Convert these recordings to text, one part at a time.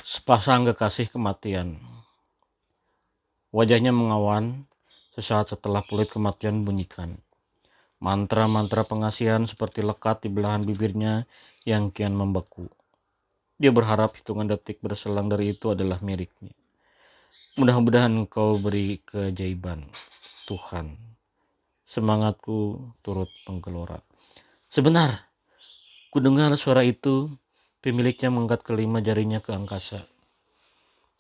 Sepasang kekasih kematian. Wajahnya mengawan sesaat setelah peluit kematian bunyikan. Mantra-mantra pengasihan seperti lekat di belahan bibirnya yang kian membeku. Dia berharap hitungan detik berselang dari itu adalah miliknya. Mudah-mudahan Engkau beri keajaiban, Tuhan. Semangatku turut menggelora. Sebentar, ku dengar suara itu. Pemiliknya mengangkat kelima jarinya ke angkasa.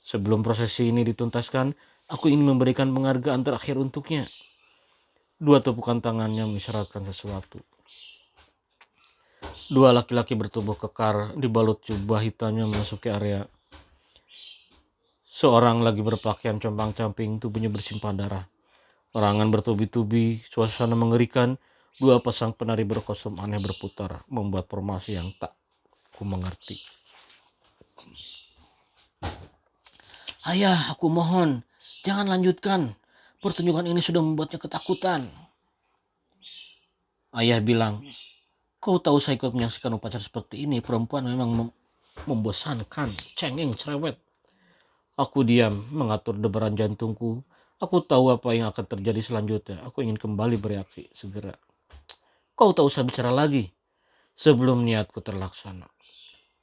Sebelum prosesi ini dituntaskan, aku ingin memberikan penghargaan terakhir untuknya. Dua tepukan tangannya mengisyaratkan sesuatu. Dua laki-laki bertubuh kekar dibalut jubah hitamnya memasuki area. Seorang lagi berpakaian compang-camping, tubuhnya bersimpah darah. Larangan bertubi-tubi, suasana mengerikan. Dua pasang penari berkostum aneh berputar, membuat formasi yang tak ku mengerti. Ayah, aku mohon, jangan lanjutkan. Pertunjukan ini sudah membuatnya ketakutan. Ayah bilang, kau tahu saya ikut menyaksikan upacara seperti ini. Perempuan memang membosankan, cengeng, cerewet. Aku diam, mengatur debaran jantungku. Aku tahu apa yang akan terjadi selanjutnya. Aku ingin kembali bereaksi segera. Kau tak usah bicara lagi. Sebelum niatku terlaksana.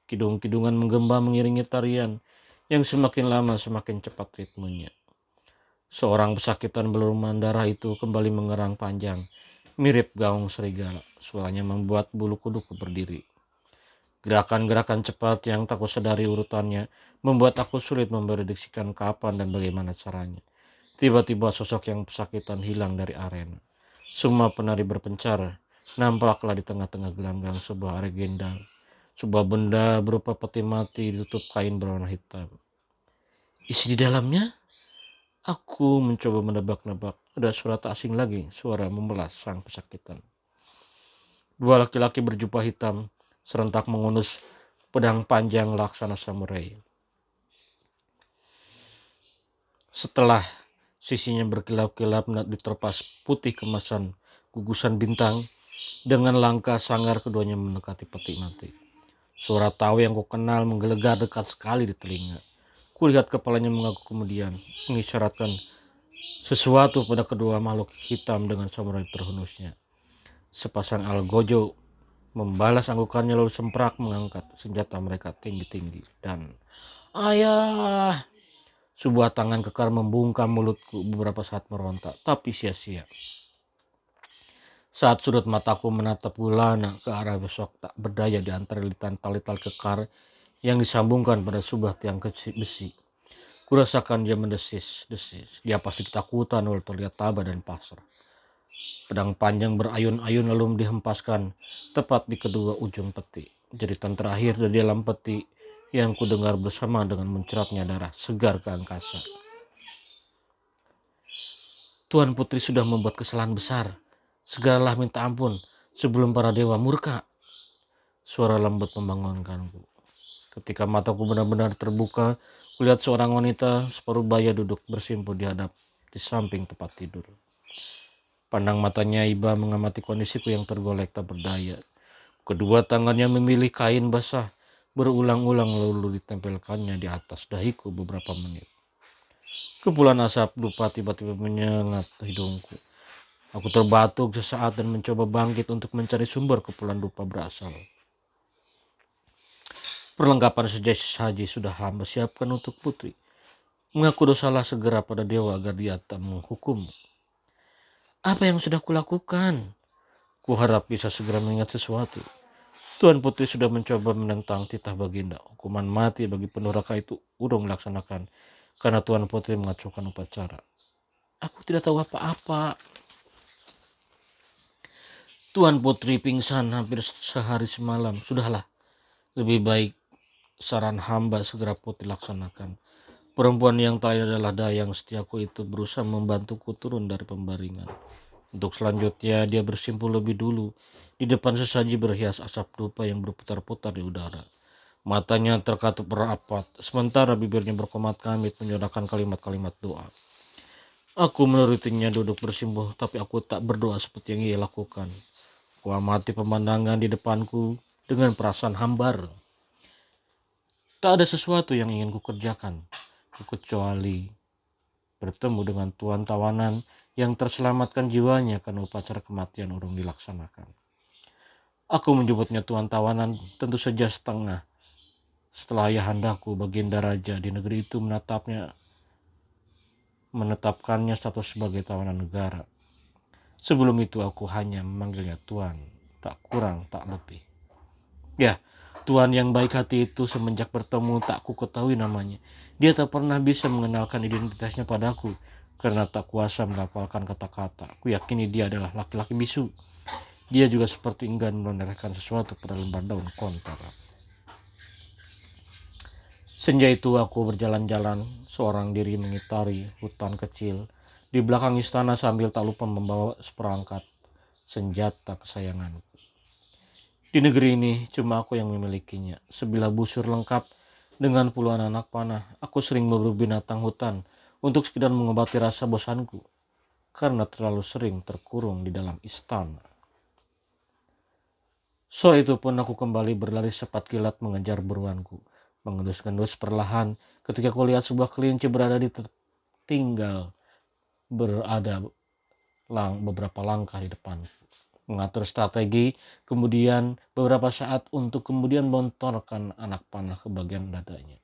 Kidung-kidungan menggema mengiringi tarian yang semakin lama semakin cepat ritmenya. Seorang pesakitan beluruman darah itu kembali mengerang panjang, mirip gaung serigala. Suaranya membuat bulu kuduku berdiri. Gerakan-gerakan cepat yang tak kusadari urutannya membuat aku sulit memprediksikan kapan dan bagaimana caranya. Tiba-tiba sosok yang pesakitan hilang dari arena. Semua penari berpencar. Nampaklah di tengah-tengah gelanggang sebuah legenda. Sebuah benda berupa peti mati ditutup kain berwarna hitam. Isi di dalamnya? Aku mencoba menebak-nebak. Ada suara tak asing lagi, suara memelas sang pesakitan. Dua laki-laki berjubah hitam serentak mengunus pedang panjang laksana samurai. Setelah sisinya berkilap-kilap diterpas putih kemasan gugusan bintang, dengan langkah sangar keduanya mendekati peti mati. Suara tahu yang kukenal menggelegar dekat sekali di telinga. Kulihat kepalanya mengangguk kemudian, mengisyaratkan sesuatu pada kedua makhluk hitam dengan samurai terhunusnya. Sepasang algojo membalas anggukannya lalu semprak mengangkat senjata mereka tinggi-tinggi dan ayah. Sebuah tangan kekar membungkam mulutku beberapa saat meronta, tapi sia-sia. Saat sudut mataku menatap Gulana ke arah besok tak berdaya di antara lilitan tali-tali kekar yang disambungkan pada sebuah tiang besi. Kurasakan dia mendesis-desis. Dia pasti ketakutan lalu terlihat tabah dan pasrah. Pedang panjang berayun-ayun lalu dihempaskan tepat di kedua ujung peti. Jeritan terakhir dari dalam peti yang kudengar bersama dengan menceratnya darah segar ke angkasa. Tuan Putri sudah membuat kesalahan besar. Segeralah minta ampun sebelum para dewa murka. Suara lembut membangunkanku. Ketika mataku benar-benar terbuka, kulihat seorang wanita separuh baya duduk bersimpuh di samping tempat tidur. Pandang matanya iba mengamati kondisiku yang tergolek tak berdaya. Kedua tangannya memilih kain basah berulang-ulang lalu ditempelkannya di atas dahiku beberapa menit. Kepulan asap dupa tiba-tiba menyengat hidungku. Aku terbatuk sesaat dan mencoba bangkit untuk mencari sumber kepulan dupa berasal. Perlengkapan sesaji sudah hamba siapkan untuk putri. Mengaku dosalah segera pada dewa agar dia tak menghukum. Apa yang sudah kulakukan? Kuharap bisa segera mengingat sesuatu. Tuan Putri sudah mencoba menentang titah baginda. Hukuman mati bagi pendurhaka itu urung dilaksanakan karena Tuan Putri mengacuhkan upacara. Aku tidak tahu apa-apa. Tuan Putri pingsan hampir sehari semalam. Sudahlah, lebih baik saran hamba segera Putri laksanakan. Perempuan yang terakhir adalah dayang setiaku itu berusaha membantuku turun dari pembaringan. Untuk selanjutnya dia bersimpuh lebih dulu di depan sesaji berhias asap dupa yang berputar-putar di udara. Matanya terkatup rapat, sementara bibirnya berkomat kamit menyodorkan kalimat-kalimat doa. Aku menurutinya duduk bersimpuh, tapi aku tak berdoa seperti yang ia lakukan. Ku amati pemandangan di depanku dengan perasaan hambar. Tak ada sesuatu yang ingin kukerjakan, kecuali bertemu dengan tuan tawanan yang terselamatkan jiwanya karena upacara kematian urung dilaksanakan. Aku menyebutnya tuan tawanan tentu saja setengah. Setelah ayahandaku Baginda Raja di negeri itu menetapkannya status sebagai tawanan negara. Sebelum itu aku hanya memanggilnya tuan, tak kurang tak lebih. Ya, tuan yang baik hati itu semenjak bertemu tak ku ketahui namanya. Dia tak pernah bisa mengenalkan identitasnya padaku karena tak kuasa melafalkan kata-kata. Aku yakini dia adalah laki-laki bisu. Dia juga seperti enggan menerangkan sesuatu pada lembar daun kontor. Senja itu aku berjalan-jalan seorang diri mengitari hutan kecil di belakang istana sambil tak lupa membawa seperangkat senjata kesayangan. Di negeri ini cuma aku yang memilikinya. Sebilah busur lengkap dengan puluhan anak panah. Aku sering berburu binatang hutan untuk sekedar mengobati rasa bosanku karena terlalu sering terkurung di dalam istana. Sore itu pun aku kembali berlari cepat kilat mengejar buruanku. Mengendus-gendus perlahan ketika kulihat sebuah kelinci tinggal berada beberapa langkah di depan. Mengatur strategi, kemudian beberapa saat untuk kemudian melontarkan anak panah ke bagian dadanya.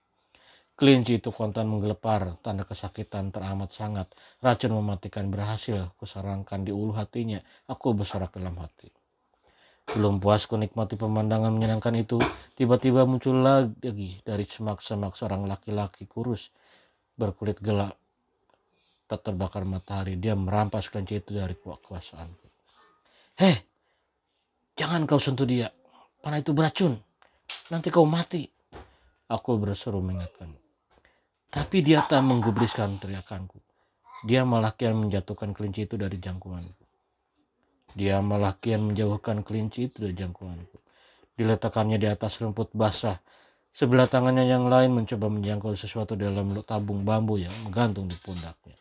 Kelinci itu kontan menggelepar, tanda kesakitan teramat sangat. Racun mematikan berhasil kusarangkan di ulu hatinya. Aku bersorak dalam hati. Belum puas ku nikmati pemandangan menyenangkan itu, tiba-tiba muncul lagi dari semak-semak seorang laki-laki kurus berkulit gelap. Tak terbakar matahari, dia merampas kelinci itu dari kekuasaanku. Heh, jangan kau sentuh dia. Panah itu beracun. Nanti kau mati. Aku berseru mengingatkan. Tapi dia tak menggubriskan teriakanku. Dia malah kian menjatuhkan kelinci itu dari jangkauanku. Dia malah kian menjauhkan kelinci itu dari jangkauanku. Diletakkannya di atas rumput basah. Sebelah tangannya yang lain mencoba menjangkau sesuatu dalam tabung bambu yang menggantung di pundaknya.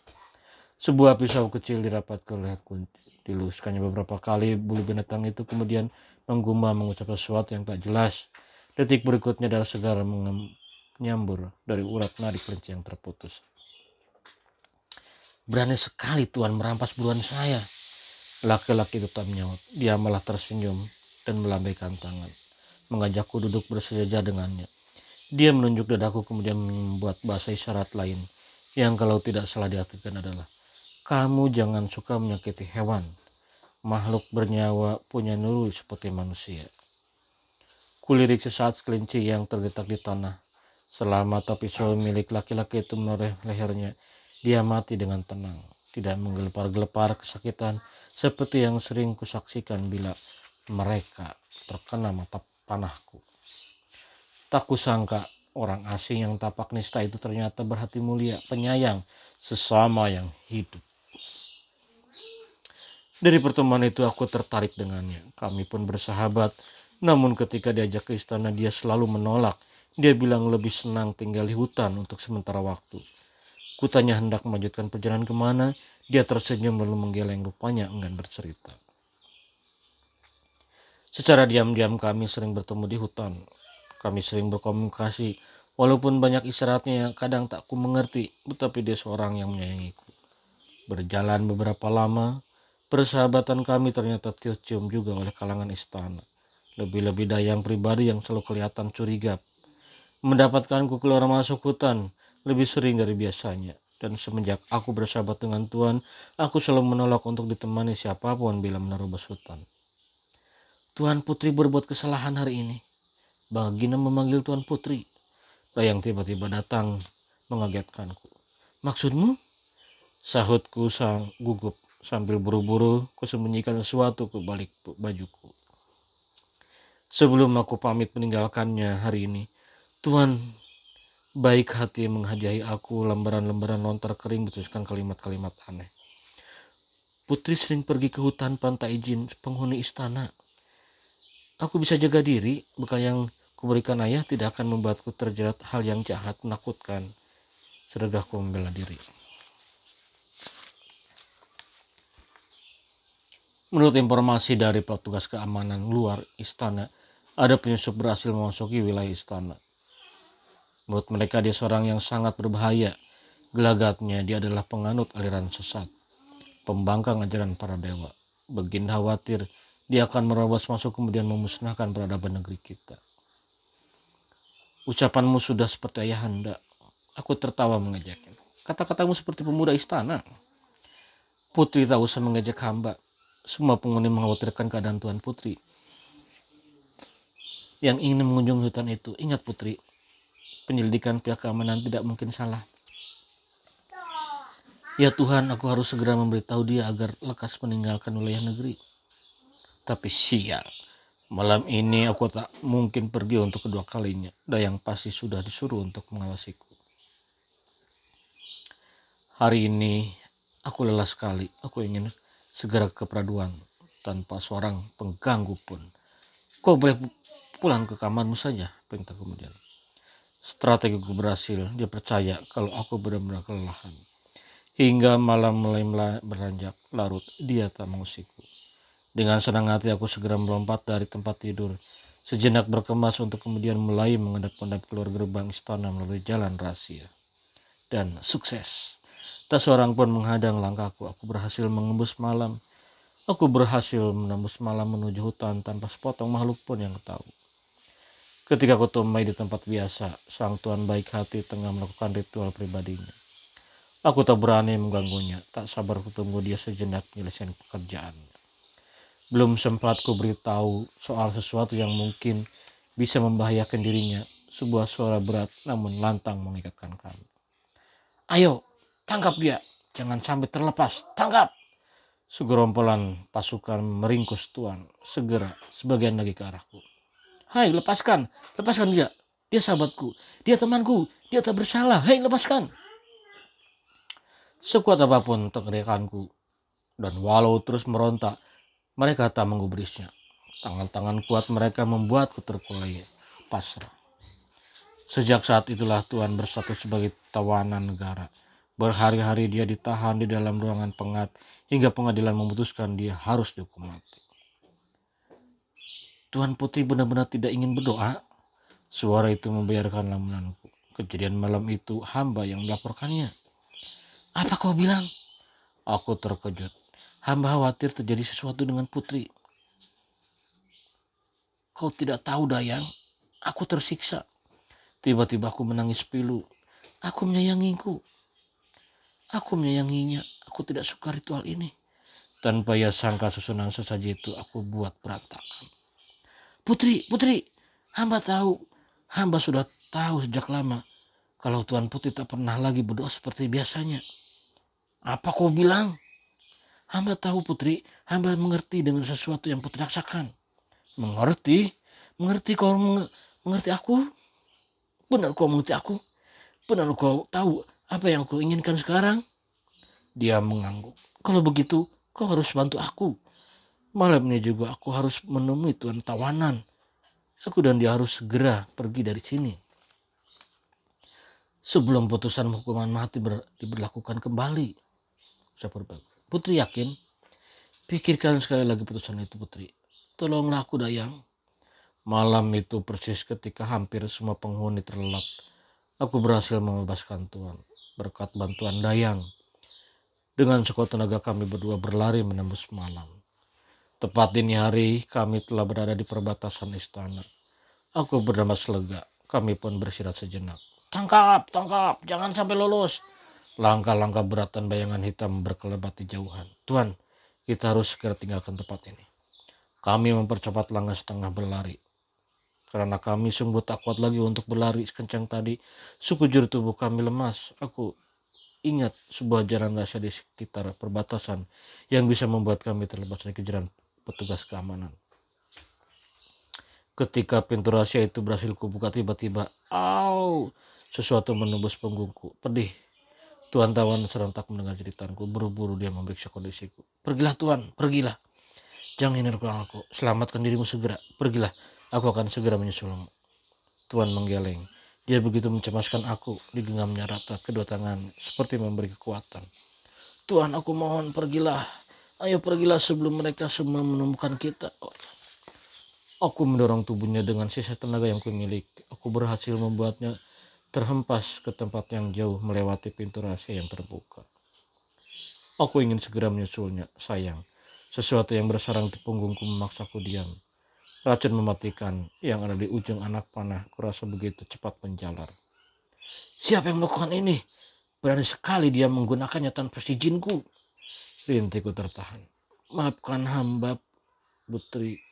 Sebuah pisau kecil dirapat ke leherku. Diluskannya beberapa kali, bulu binatang itu kemudian menggumam mengucap sesuatu yang tak jelas. Detik berikutnya darah segar menyambur dari urat nadi kelinci yang terputus. Berani sekali Tuan merampas buruan saya. Laki-laki itu tak menyaut. Dia malah tersenyum dan melambaikan tangan, mengajakku duduk bersejajar dengannya. Dia menunjuk dadaku kemudian membuat bahasa isyarat lain yang kalau tidak salah diartikan adalah, kamu jangan suka menyakiti hewan. Makhluk bernyawa punya nurul seperti manusia. Kulirik sesaat kelinci yang terletak di tanah. Selama mata pisau milik laki-laki itu menoreh lehernya, dia mati dengan tenang, tidak menggelepar-gelepar kesakitan seperti yang sering kusaksikan bila mereka terkena mata panahku. Tak kusangka orang asing yang tapak nista itu ternyata berhati mulia, penyayang, sesama yang hidup. Dari pertemuan itu aku tertarik dengannya. Kami pun bersahabat. Namun ketika diajak ke istana dia selalu menolak. Dia bilang lebih senang tinggal di hutan untuk sementara waktu. Kutanya hendak melanjutkan perjalanan kemana. Dia tersenyum lalu menggeleng, rupanya enggan bercerita. Secara diam-diam kami sering bertemu di hutan. Kami sering berkomunikasi. Walaupun banyak isyaratnya yang kadang tak ku mengerti. Tetapi dia seorang yang menyayangiku. Berjalan beberapa lama, persahabatan kami ternyata tercium juga oleh kalangan istana. Lebih-lebih Dayang pribadi yang selalu kelihatan curiga. Mendapatkanku keluar masuk hutan lebih sering dari biasanya. Dan semenjak aku bersahabat dengan Tuan, aku selalu menolak untuk ditemani siapapun bila menerobos hutan. Tuan Putri berbuat kesalahan hari ini. Baginda memanggil Tuan Putri. Dayang tiba-tiba datang mengagetkanku. Maksudmu? Sahutku sang gugup sambil buru-buru kusembunyikan sesuatu ke balik bajuku. Sebelum aku pamit meninggalkannya hari ini, Tuan baik hati menghadiahi aku lembaran-lembaran lontar kering bertuliskan kalimat-kalimat aneh. Putri sering pergi ke hutan tanpa izin penghuni istana. Aku bisa jaga diri, bekal yang kuberikan ayah tidak akan membuatku terjerat hal yang jahat menakutkan. Sedekahku membela diri. Menurut informasi dari petugas keamanan luar istana, ada penyusup berhasil memasuki wilayah istana. Menurut mereka dia seorang yang sangat berbahaya. Gelagatnya dia adalah penganut aliran sesat, pembangkang ajaran para dewa. Baginda khawatir dia akan merobos masuk kemudian memusnahkan peradaban negeri kita. Ucapanmu sudah seperti ayahanda. Aku tertawa mengejeknya. Kata-katamu seperti pemuda istana. Putri tak usah mengejek hamba. Semua penghuni mengkhawatirkan keadaan Tuan Putri yang ingin mengunjungi hutan itu. Ingat Putri, penyelidikan pihak keamanan tidak mungkin salah. Ya Tuhan, aku harus segera memberitahu dia agar lekas meninggalkan wilayah negeri. Tapi sial, malam ini aku tak mungkin pergi untuk kedua kalinya. Dayang pasti sudah disuruh untuk mengawasiku. Hari ini aku lelah sekali. Aku ingin segera ke peraduan tanpa seorang pengganggu pun. Kau boleh pulang ke kamarmu saja, perintah kemudian. Strategiku berhasil. Dia percaya kalau aku benar-benar kelelahan. Hingga malam mulai beranjak larut, dia tak mengusikku. Dengan senang hati aku segera melompat dari tempat tidur. Sejenak berkemas untuk kemudian mulai mengendap-endap keluar gerbang istana melalui jalan rahasia. Dan sukses. Tak seorang pun menghadang langkahku. Aku berhasil mengembus malam. Aku berhasil menembus malam menuju hutan tanpa sepotong makhluk pun yang tahu. Ketika aku tumai di tempat biasa, sang tuan baik hati tengah melakukan ritual pribadinya. Aku tak berani mengganggunya. Tak sabar kutunggu dia sejenak menyelesaikan pekerjaannya. Belum sempat ku beritahu soal sesuatu yang mungkin bisa membahayakan dirinya. Sebuah suara berat namun lantang mengikatkan kami. Ayo, tangkap dia. Jangan sampai terlepas. Tangkap! Segerombolan pasukan meringkus tuan. Segera sebagian lagi ke arahku. Hai, lepaskan. Lepaskan dia. Dia sahabatku. Dia temanku. Dia tak bersalah. Hai, lepaskan. Sekuat apapun teriakanku. Dan walau terus meronta, mereka tak menggubrisnya. Tangan-tangan kuat mereka membuatku terkulai pasrah. Sejak saat itulah Tuan bersatu sebagai tawanan negara. Berhari-hari dia ditahan di dalam ruangan pengat hingga pengadilan memutuskan dia harus dihukum mati. Tuan Putri benar-benar tidak ingin berdoa. Suara itu membayarkan lamunanku. Kejadian malam itu hamba yang melaporkannya. Apa kau bilang? Aku terkejut. Hamba khawatir terjadi sesuatu dengan Putri. Kau tidak tahu, Dayang. Aku tersiksa. Tiba-tiba aku menangis pilu. Aku menyayangiku. Aku menyayanginya. Aku tidak suka ritual ini. Tanpa ia sangka susunan sesaji itu aku buat berantakan. Putri, Putri. Hamba tahu. Hamba sudah tahu sejak lama. Kalau Tuan Putri tak pernah lagi berdoa seperti biasanya. Apa kau bilang? Hamba tahu Putri. Hamba mengerti dengan sesuatu yang Putri rasakan. Mengerti? Mengerti kau mengerti aku? Benar kau mengerti aku? Benar kau tahu apa yang kau inginkan sekarang? Dia mengangguk. Kalau begitu, kau harus bantu aku. Malam ini juga aku harus menemui Tuan Tawanan. Aku dan dia harus segera pergi dari sini. Sebelum putusan hukuman mati diberlakukan kembali. Putri yakin? Pikirkan sekali lagi putusan itu, Putri. Tolonglah aku, Dayang. Malam itu persis ketika hampir semua penghuni terlelap. Aku berhasil membebaskan Tuan berkat bantuan Dayang. Dengan sekuat tenaga kami berdua berlari menembus malam. Tepat dini hari kami telah berada di perbatasan istana. Aku bernafas lega. Kami pun beristirahat sejenak. Tangkap, tangkap, jangan sampai lolos. Langkah-langkah berat dan bayangan hitam berkelebat di jauhan. Tuan, kita harus segera tinggalkan tempat ini. Kami mempercepat langkah setengah berlari. Karena kami sungguh tak kuat lagi untuk berlari sekencang tadi. Sekujur tubuh kami lemas. Aku ingat sebuah jalan rahasia di sekitar perbatasan yang bisa membuat kami terlepas dari kejaran petugas keamanan. Ketika pintu rahasia itu berhasil kubuka tiba-tiba, sesuatu menembus punggungku. Pedih. Tuan Tawan serentak mendengar ceritaanku. Buru-buru dia memeriksa kondisiku. Pergilah Tuan, pergilah. Jangan hindar aku. Selamatkan dirimu segera. Pergilah. Aku akan segera menyusulmu. Tuan menggeleng. Dia begitu mencemaskan aku. Digenggamnya rata kedua tangan seperti memberi kekuatan. Tuan, aku mohon pergilah. Ayo pergilah sebelum mereka semua menemukan kita. Aku mendorong tubuhnya dengan sisa tenaga yang kumiliki. Aku berhasil membuatnya terhempas ke tempat yang jauh melewati pintu rahasia yang terbuka. Aku ingin segera menyusulnya, sayang. Sesuatu yang bersarang di punggungku memaksaku diam. Racun mematikan yang ada di ujung anak panah kurasa begitu cepat menjalar. Siapa yang melakukan ini? Berani sekali dia menggunakannya tanpa izinku. Rintiku tertahan. Maafkan hamba, Putri.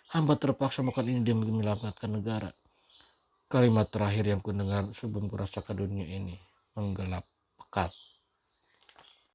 Hamba terpaksa melakukan ini demi menyelamatkan negara. Kalimat terakhir yang kudengar sebelum kurasakan dunia ini menggelap pekat.